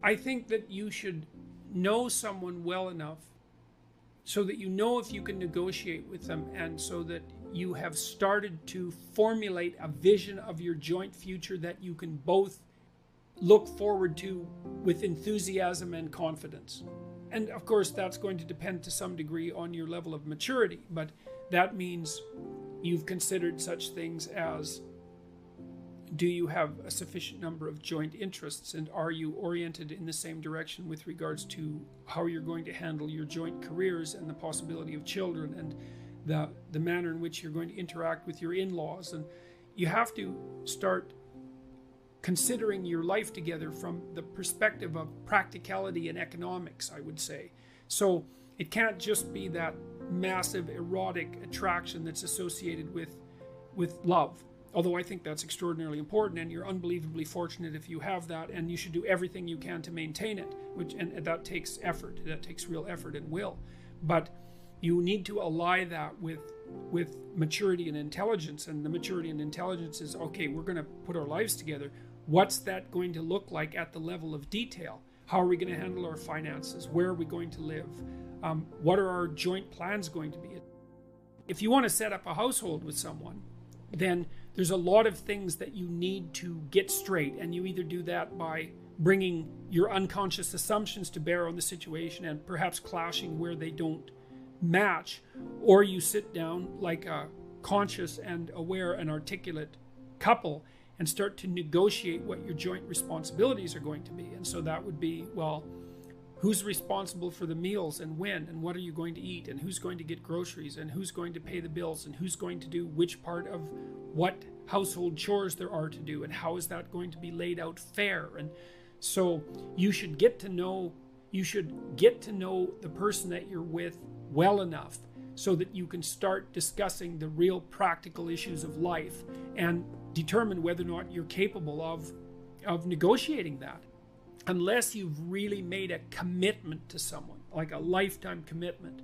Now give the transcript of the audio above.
I think that you should know someone well enough so that you know if you can negotiate with them, and so that you have started to formulate a vision of your joint future that you can both look forward to with enthusiasm and confidence. And of course, that's going to depend to some degree on your level of maturity, but that means you've considered such things as, do you have a sufficient number of joint interests, and are you oriented in the same direction with regards to how you're going to handle your joint careers and the possibility of children, and the manner in which you're going to interact with your in-laws. And you have to start considering your life together from the perspective of practicality and economics, I would say. So it can't just be that massive erotic attraction that's associated with love. Although I think that's extraordinarily important, and you're unbelievably fortunate if you have that, and you should do everything you can to maintain it, and that takes effort. That takes real effort and will. But you need to ally that with maturity and intelligence. And the maturity and intelligence is, okay, we're going to put our lives together. What's that going to look like at the level of detail? How are we going to handle our finances? Where are we going to live? What are our joint plans going to be? If you want to set up a household with someone, then there's a lot of things that you need to get straight. And you either do that by bringing your unconscious assumptions to bear on the situation and perhaps clashing where they don't match, or you sit down like a conscious and aware and articulate couple and start to negotiate what your joint responsibilities are going to be. And so that would be, well, who's responsible for the meals and when, and what are you going to eat, and who's going to get groceries, and who's going to pay the bills, and who's going to do which part of what household chores there are to do, and how is that going to be laid out fair. And so you should get to know the person that you're with well enough so that you can start discussing the real practical issues of life and determine whether or not you're capable of negotiating that. Unless you've really made a commitment to someone, like a lifetime commitment,